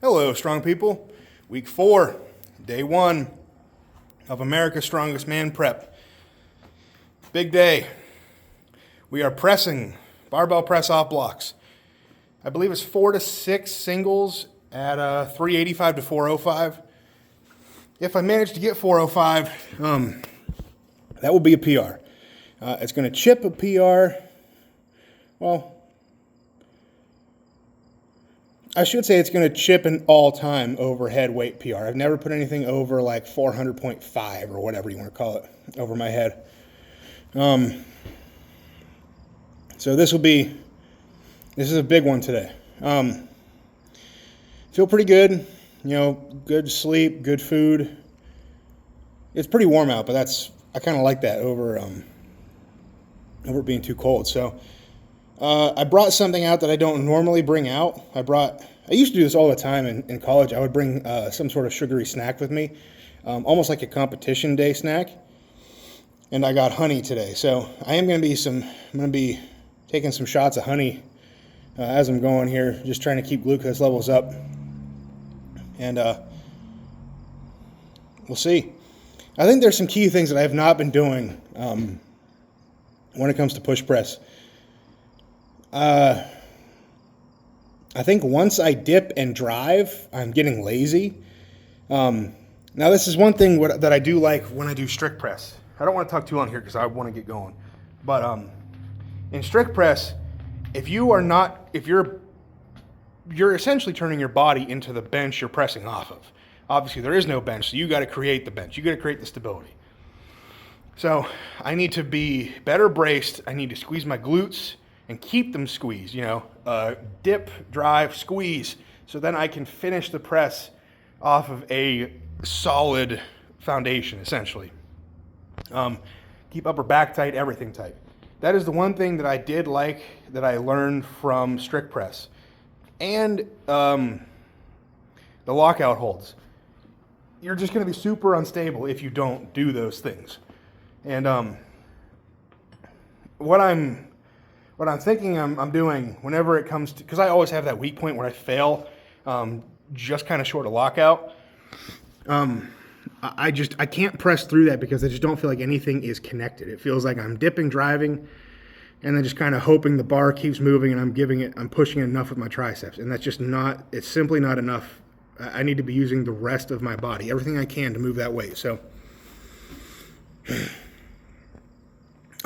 Hello, strong people. Week 4, day 1 of America's Strongest Man Prep. Big day. We are pressing barbell press off blocks. I believe it's 4 to 6 singles at 385 to 405. If I manage to get 405, that will be a PR. It's going to chip a PR. Well, I should say it's going to chip an all-time overhead weight PR. I've never put anything over like 400.5 or whatever you want to call it over my head. So this is a big one today. Feel pretty good, good sleep, good food. It's pretty warm out, but I kind of like that over it being too cold. So I brought something out that I don't normally bring out. I used to do this all the time in college. I would bring some sort of sugary snack with me, almost like a competition day snack. And I got honey today. So I'm going to be taking some shots of honey as I'm going here, just trying to keep glucose levels up. And we'll see. I think there's some key things that I have not been doing when it comes to push press. I think once I dip and drive, I'm getting lazy. Now, this is one thing that I do like when I do strict press. I don't want to talk too long here because I want to get going. But in strict press, you're essentially turning your body into the bench you're pressing off of. Obviously, there is no bench, so you got to create the bench. You got to create the stability. So I need to be better braced. I need to squeeze my glutes and keep them squeezed, dip, drive, squeeze, so then I can finish the press off of a solid foundation, essentially. Keep upper back tight, everything tight. That is the one thing that I did like that I learned from strict press. And the lockout holds. You're just going to be super unstable if you don't do those things. And what I'm thinking I'm doing whenever it comes to, because I always have that weak point where I fail just kind of short of lockout. I can't press through that because I just don't feel like anything is connected. It feels like I'm dipping, driving, and then just kind of hoping the bar keeps moving and I'm pushing enough with my triceps. And that's just it's simply not enough. I need to be using the rest of my body, everything I can to move that weight. So I'm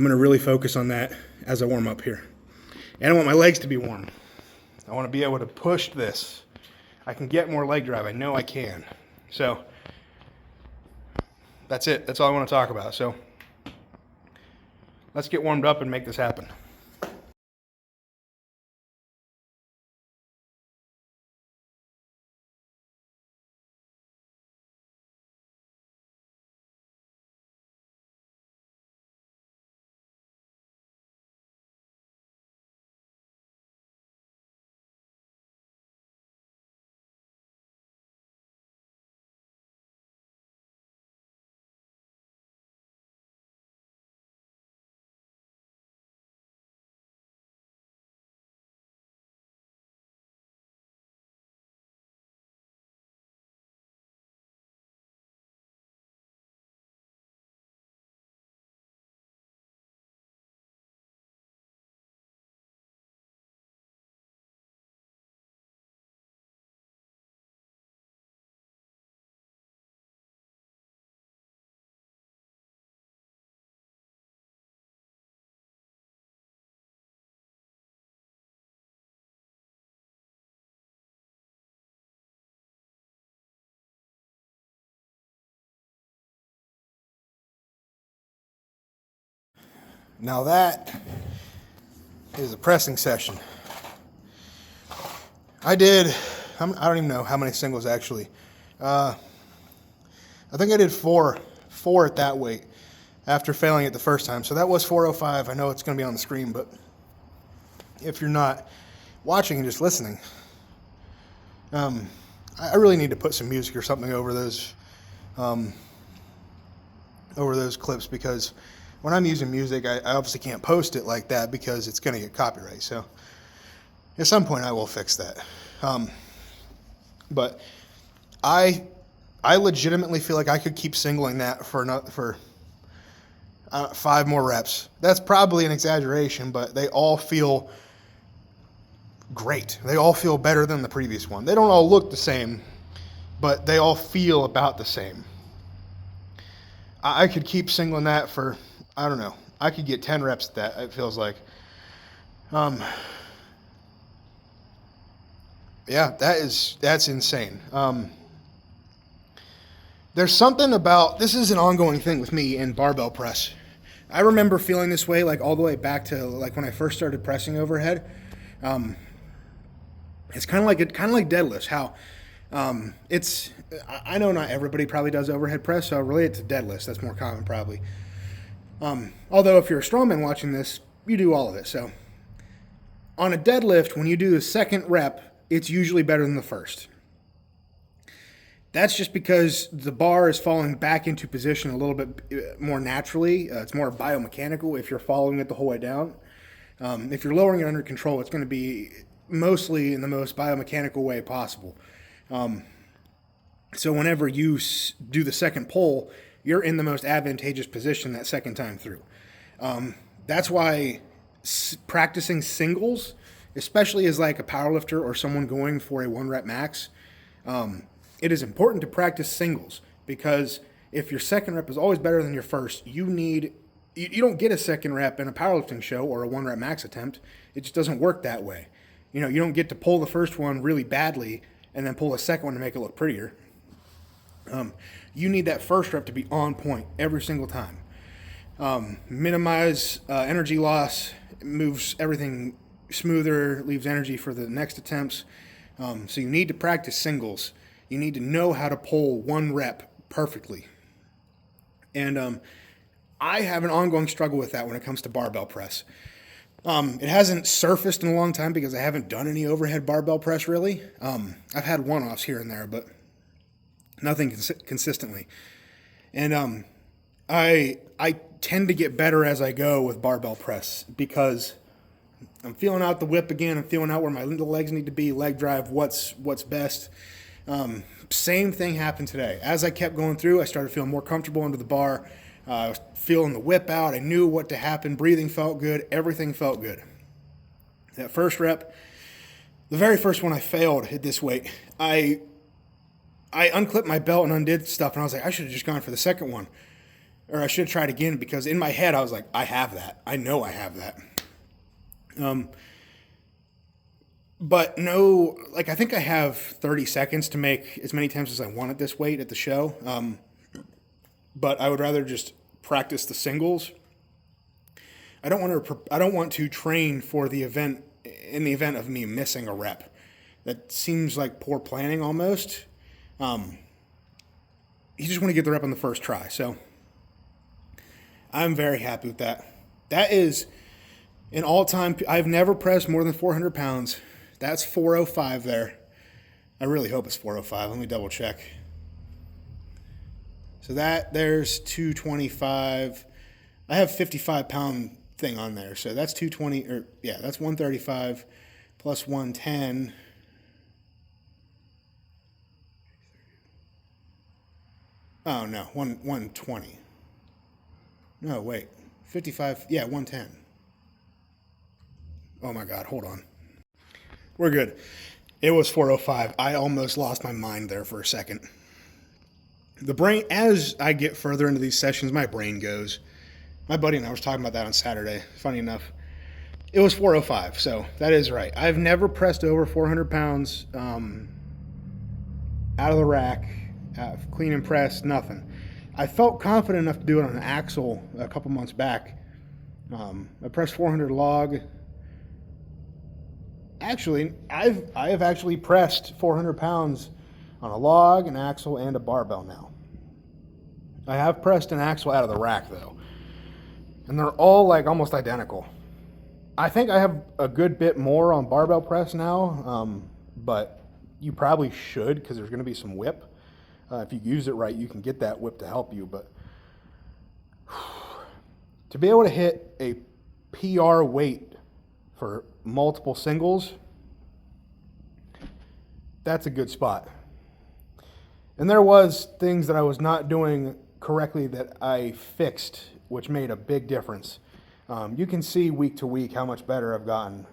going to really focus on that as I warm up here. And I want my legs to be warm. I want to be able to push this. I can get more leg drive. I know I can. So that's it. That's all I want to talk about. So let's get warmed up and make this happen. Now that is a pressing session. I don't even know how many singles actually. I think I did four at that weight after failing it the first time. So that was 405. I know it's going to be on the screen, but if you're not watching and just listening, I really need to put some music or something over those clips, because when I'm using music, I obviously can't post it like that because it's going to get copyright. So at some point I will fix that. But I legitimately feel like I could keep singling that for 5 more reps. That's probably an exaggeration, but they all feel great. They all feel better than the previous one. They don't all look the same, but they all feel about the same. I could keep singling that for, I don't know, I could get 10 reps at that, it feels like. Yeah, that's insane. There's something about, this is an ongoing thing with me in barbell press. I remember feeling this way like all the way back to like when I first started pressing overhead. It's kind of like deadlifts. How it's, I know not everybody probably does overhead press, so I'll relate it to deadlifts. That's more common probably. Although if you're a strongman watching this, you do all of it. So on a deadlift, when you do the second rep, it's usually better than the first. That's just because the bar is falling back into position a little bit more naturally. It's more biomechanical if you're following it the whole way down. If you're lowering it under control, it's going to be mostly in the most biomechanical way possible. So whenever you do the second pull, you're in the most advantageous position that second time through. That's why practicing singles, especially as like a powerlifter or someone going for a 1 rep max, it is important to practice singles, because if your second rep is always better than your first, you don't get a second rep in a powerlifting show or a 1 rep max attempt. It just doesn't work that way. You don't get to pull the first one really badly and then pull the second one to make it look prettier. You need that first rep to be on point every single time. Minimize energy loss, moves everything smoother, leaves energy for the next attempts. So you need to practice singles. You need to know how to pull 1 rep perfectly. And I have an ongoing struggle with that when it comes to barbell press. It hasn't surfaced in a long time because I haven't done any overhead barbell press really. I've had one-offs here and there, but nothing consistently. And I tend to get better as I go with barbell press because I'm feeling out the whip again. I'm feeling out where my legs need to be, leg drive, what's best. Same thing happened today. As I kept going through, I started feeling more comfortable under the bar. I was feeling the whip out. I knew what to happen. Breathing felt good. Everything felt good. That first rep, the very first one I failed at this weight, I unclipped my belt and undid stuff, and I was like, I should have just gone for the second one. Or I should have tried again, because in my head I was like, I have that. I know I have that. But no, like I think I have 30 seconds to make as many times as I want at this weight at the show. But I would rather just practice the singles. I don't want to train for the event in the event of me missing a rep. That seems like poor planning almost. You just want to get the rep on the first try. So I'm very happy with that. That is an all-time. I've never pressed more than 400 pounds. That's 405 there. I really hope it's 405. Let me double check. So there's 225. I have 55-pound thing on there. So that's 220, that's 135 plus 110. Oh, no, 120. No, wait. 55, 110. Oh, my God, hold on. We're good. It was 405. I almost lost my mind there for a second. The brain, as I get further into these sessions, my brain goes. My buddy and I was talking about that on Saturday. Funny enough. It was 405, so that is right. I've never pressed over 400 pounds out of the rack, clean and press, nothing. I felt confident enough to do it on an axle a couple months back. I pressed 400 log. Actually, I have actually pressed 400 pounds on a log, an axle, and a barbell now. I have pressed an axle out of the rack though, and they're all like almost identical. I think I have a good bit more on barbell press now, but you probably should, because there's going to be some whip. If you use it right, you can get that whip to help you, but to be able to hit a PR weight for multiple singles, that's a good spot. And there was things that I was not doing correctly that I fixed, which made a big difference. You can see week to week how much better I've gotten.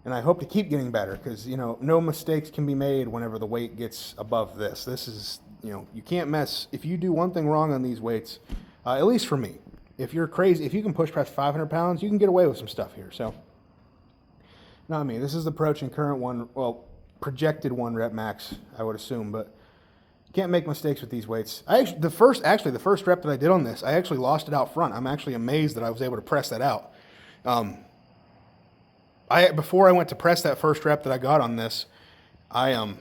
And I hope to keep getting better because, no mistakes can be made whenever the weight gets above this. This is, you can't mess. If you do one thing wrong on these weights, at least for me, if you're crazy, if you can push press 500 pounds, you can get away with some stuff here. So, not me. This is the approaching current one, projected 1 rep max, I would assume, but can't make mistakes with these weights. The first rep that I did on this, I actually lost it out front. I'm actually amazed that I was able to press that out. Before I went to press that first rep that I got on this, I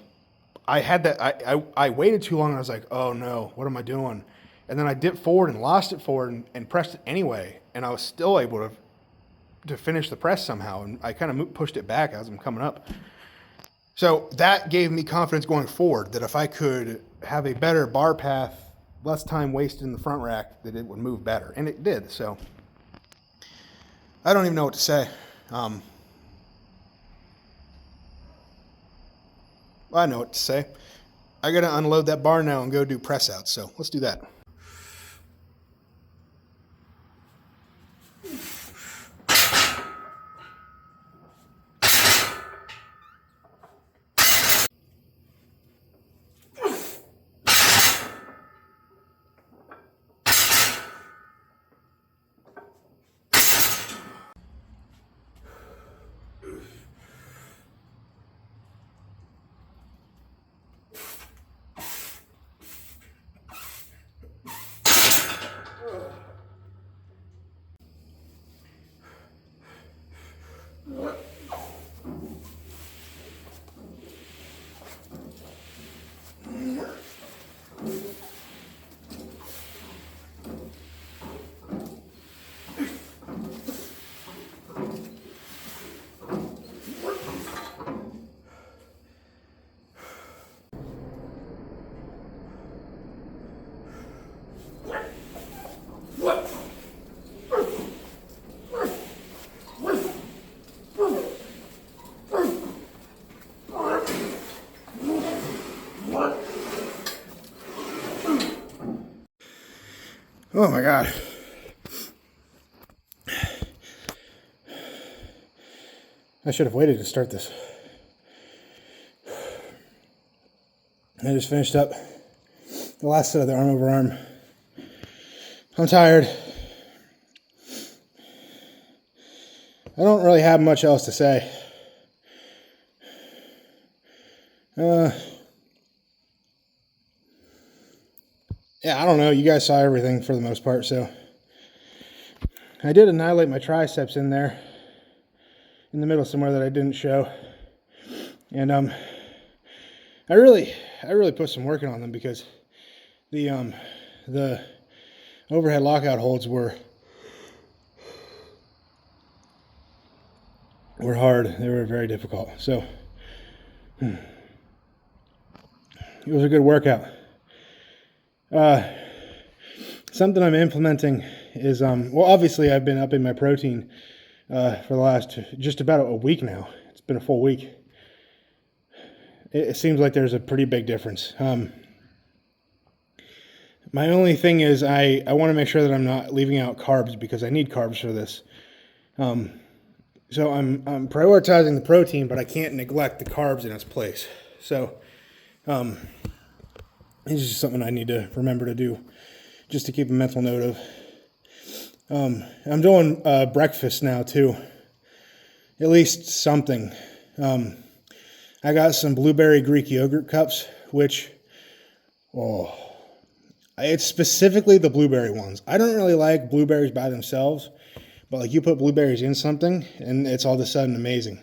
waited too long and I was like, oh no, what am I doing? And then I dipped forward and lost it forward and pressed it anyway, and I was still able to finish the press somehow, and I kind of pushed it back as I'm coming up. So that gave me confidence going forward that if I could have a better bar path, less time wasted in the front rack, that it would move better. And it did. So I don't even know what to say. I know what to say. I got to unload that bar now and go do press outs. So let's do that. Oh my God. I should have waited to start this. I just finished up the last set of the arm over arm. I'm tired. I don't really have much else to say. Yeah, I don't know. You guys saw everything for the most part, so I did annihilate my triceps in there, in the middle somewhere that I didn't show, and I really put some work in on them because the overhead lockout holds were hard. They were very difficult. So it was a good workout. Something I'm implementing is, obviously I've been upping my protein for the last just about a week now. It's been a full week. It seems like there's a pretty big difference. My only thing is I want to make sure that I'm not leaving out carbs because I need carbs for this. So I'm prioritizing the protein, but I can't neglect the carbs in its place. So it's just something I need to remember to do, just to keep a mental note of. I'm doing breakfast now too, at least something. I got some blueberry Greek yogurt cups, which, it's specifically the blueberry ones. I don't really like blueberries by themselves, but like you put blueberries in something and it's all of a sudden amazing,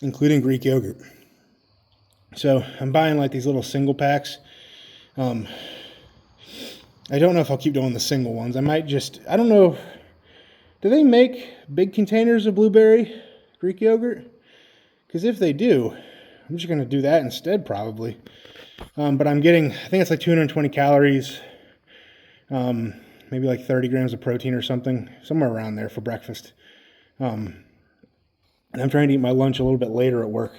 including Greek yogurt. So I'm buying like these little single packs. I don't know if I'll keep doing the single ones. I don't know. Do they make big containers of blueberry Greek yogurt? Because if they do, I'm just going to do that instead probably. But I'm getting, I think it's like 220 calories, maybe like 30 grams of protein or something, somewhere around there for breakfast. And I'm trying to eat my lunch a little bit later at work.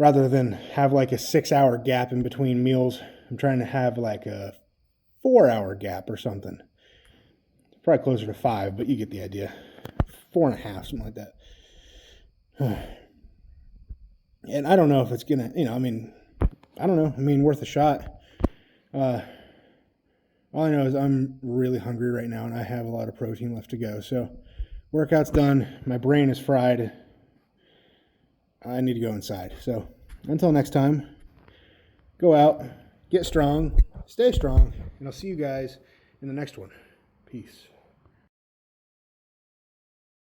rather than have like a 6-hour gap in between meals. I'm trying to have like a 4-hour gap or something. Probably closer to 5, but you get the idea. 4.5, something like that. And I don't know if it's gonna, I don't know. Worth a shot. All I know is I'm really hungry right now, and I have a lot of protein left to go. So, workout's done. My brain is fried. I need to go inside. So, until next time, go out, get strong, stay strong, and I'll see you guys in the next one. Peace.